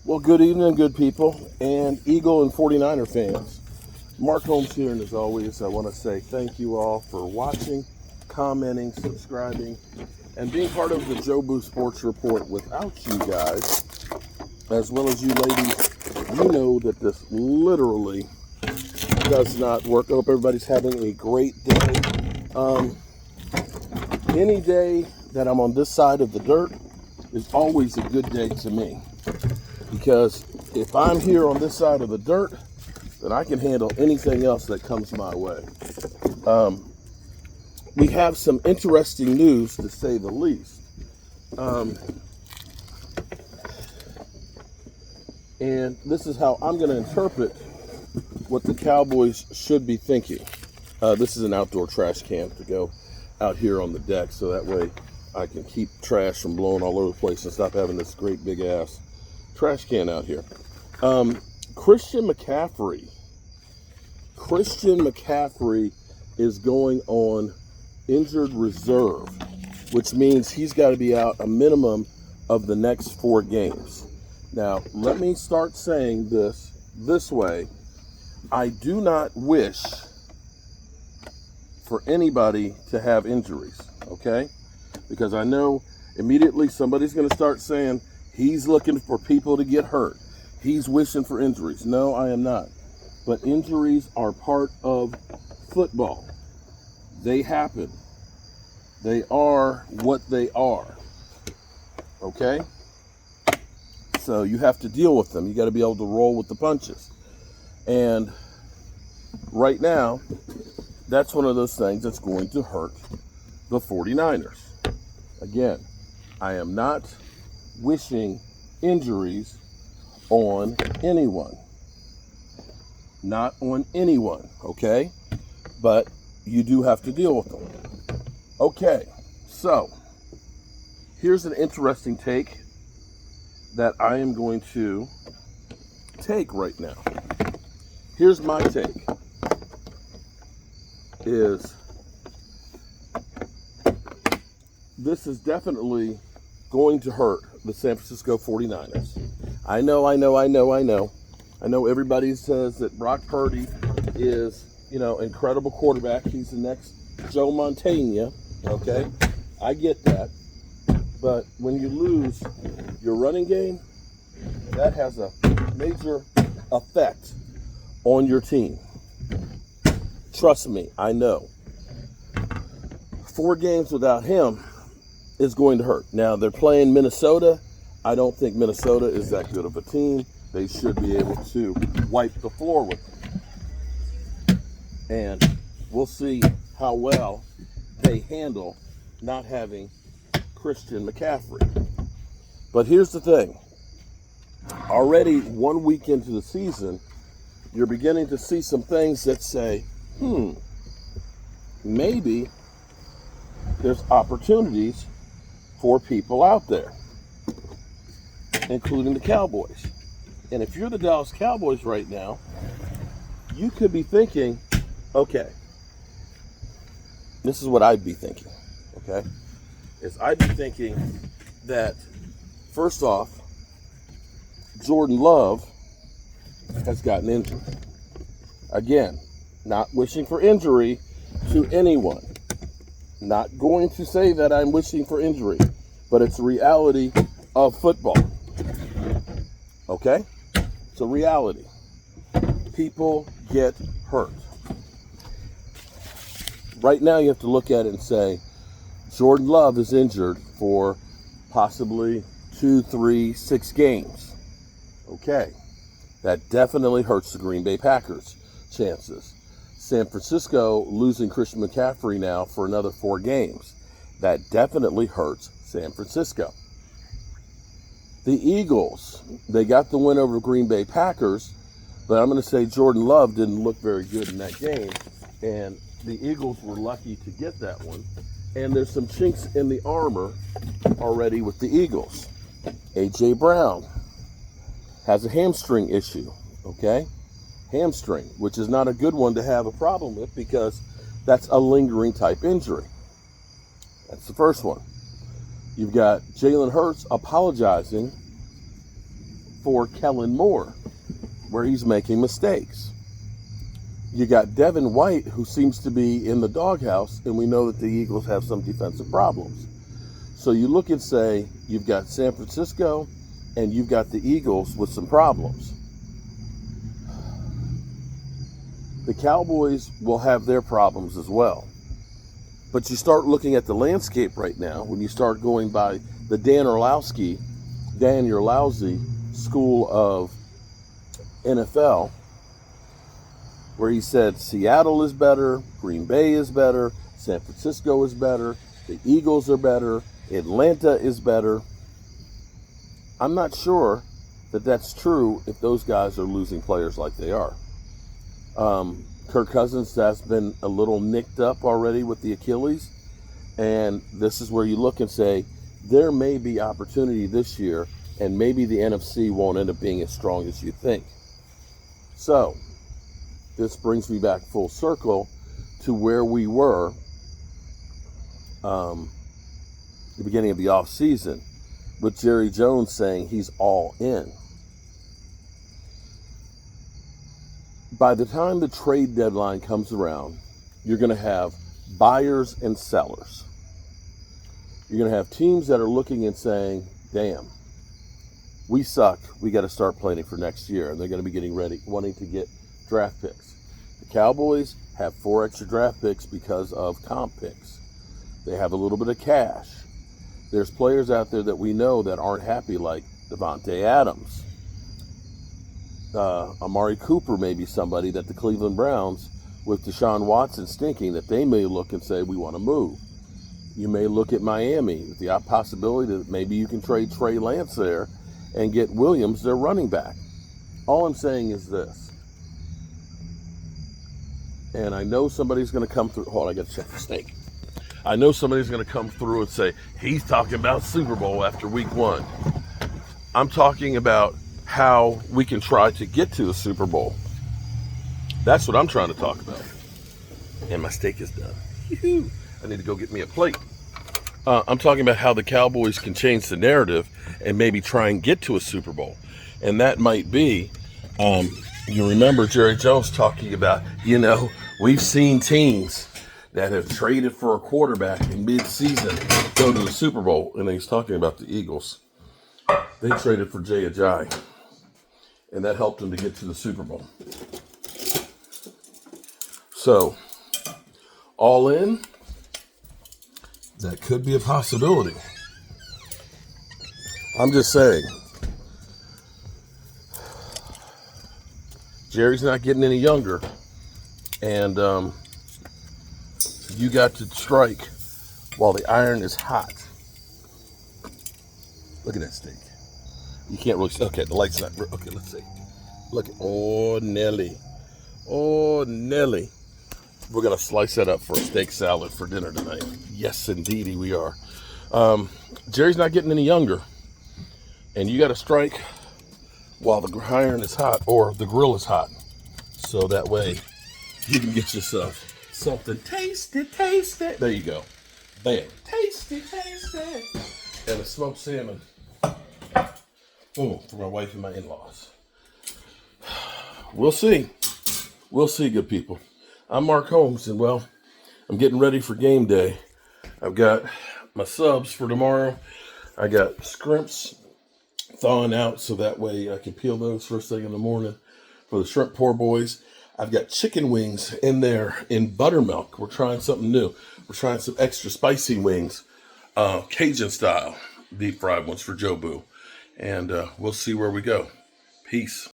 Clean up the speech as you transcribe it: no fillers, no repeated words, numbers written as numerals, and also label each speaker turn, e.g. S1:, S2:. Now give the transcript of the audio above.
S1: Well, good evening, good people, and Eagle and 49er fans. Mark Holmes here, and as always, I want to say thank you all for watching, commenting, subscribing, and being part of the Jobu Sports Report. Without you guys, as well as you ladies, you know that this literally does not work. I hope everybody's having a great day. Any day that I'm on this side of the dirt is always a good day to me. Because if I'm here on this side of the dirt, then I can handle anything else that comes my way. We have some interesting news, to say the least. And this is how I'm going to interpret what the Cowboys should be thinking. This is an outdoor trash can to go out here on the deck, so that way I can keep trash from blowing all over the place and stop having this great big ass trash can out here. Cristian McCaffrey is going on injured reserve, which means he's got to be out a minimum of the next 4 games. Now, let me start saying this way. I do not wish for anybody to have injuries, okay? Because I know immediately somebody's going to start saying, he's looking for people to get hurt. He's wishing for injuries. No, I am not. But injuries are part of football. They happen. They are what they are. Okay? So you have to deal with them. You got to be able to roll with the punches. And right now, that's one of those things that's going to hurt the 49ers. Again, I am not wishing injuries on anyone. Not on anyone, okay? But you do have to deal with them. Okay, so here's an interesting take that I am going to take right now. Here's my take. This is definitely going to hurt the San Francisco 49ers. I know everybody says that Brock Purdy is, incredible quarterback. He's the next Joe Montana, okay? I get that. But when you lose your running game, that has a major effect on your team. Trust me, I know. 4 games without him is going to hurt. Now, they're playing Minnesota. I don't think Minnesota is that good of a team. They should be able to wipe the floor with them. And we'll see how well they handle not having Cristian McCaffrey. But here's the thing. Already 1 week into the season, you're beginning to see some things that say, maybe there's opportunities for people out there, including the Cowboys. And if you're the Dallas Cowboys right now, you could be thinking, okay, this is what I'd be thinking, okay? I'd be thinking that, first off, Jordan Love has gotten injured. Again, not wishing for injury to anyone. Not going to say that I'm wishing for injury, but it's a reality of football. Okay? It's a reality. People get hurt. Right now you have to look at it and say, Jordan Love is injured for possibly 2, 3, 6 games. Okay. That definitely hurts the Green Bay Packers' chances. San Francisco losing Cristian McCaffrey now for another 4 games. That definitely hurts San Francisco. The Eagles, they got the win over the Green Bay Packers, but I'm going to say Jordan Love didn't look very good in that game, and the Eagles were lucky to get that one. And there's some chinks in the armor already with the Eagles. A.J. Brown has a hamstring issue, okay? Hamstring, which is not a good one to have a problem with because that's a lingering type injury. That's the first one. You've got Jalen Hurts apologizing for Kellen Moore, where he's making mistakes. You got Devin White, who seems to be in the doghouse, and we know that the Eagles have some defensive problems. So you look and say, you've got San Francisco, and you've got the Eagles with some problems. The Cowboys will have their problems as well. But you start looking at the landscape right now, when you start going by the Dan Orlowski school of NFL, where he said Seattle is better, Green Bay is better, San Francisco is better, the Eagles are better, Atlanta is better. I'm not sure that that's true if those guys are losing players like they are. Kirk Cousins has been a little nicked up already with the Achilles, and this is where you look and say, there may be opportunity this year, and maybe the NFC won't end up being as strong as you think. So, this brings me back full circle to where we were the beginning of the offseason, with Jerry Jones saying he's all in. By the time the trade deadline comes around, you're going to have buyers and sellers. You're going to have teams that are looking and saying, damn, we suck. We got to start planning for next year. And they're going to be getting ready, wanting to get draft picks. The Cowboys have 4 extra draft picks because of comp picks. They have a little bit of cash. There's players out there that we know that aren't happy, like Devontae Adams. Amari Cooper may be somebody that the Cleveland Browns, with Deshaun Watson stinking, that they may look and say, we want to move. You may look at Miami with the possibility that maybe you can trade Trey Lance there and get Williams, their running back. All I'm saying is this. And I know somebody's going to come through. Hold on, I got to check the steak. I know somebody's going to come through and say, he's talking about Super Bowl after week 1. I'm talking about how we can try to get to the Super Bowl. That's what I'm trying to talk about. And my steak is done. Yoo-hoo. I need to go get me a plate. I'm talking about how the Cowboys can change the narrative and maybe try and get to a Super Bowl. And that might be, you remember Jerry Jones talking about, we've seen teams that have traded for a quarterback in mid-season go to the Super Bowl. And he's talking about the Eagles. They traded for Jay Ajayi, and that helped them to get to the Super Bowl. So, all in, that could be a possibility. I'm just saying, Jerry's not getting any younger, and you got to strike while the iron is hot. Look at that steak. You can't really see. Okay, the light's not. Okay, let's see. Look at, oh, Nelly. Oh, Nelly. We're going to slice that up for a steak salad for dinner tonight. Yes, indeedy, we are. Jerry's not getting any younger. And you got to strike while the iron is hot, or the grill is hot. So that way you can get yourself something tasty. There you go. Bam. Tasty. And a smoked salmon. For my wife and my in-laws. We'll see. We'll see, good people. I'm Mark Holmes, and well, I'm getting ready for game day. I've got my subs for tomorrow. I got scrimps thawing out so that way I can peel those first thing in the morning for the shrimp poor boys. I've got chicken wings in there in buttermilk. We're trying something new. We're trying some extra spicy wings, Cajun style, deep fried ones for Joe Boo. And we'll see where we go. Peace.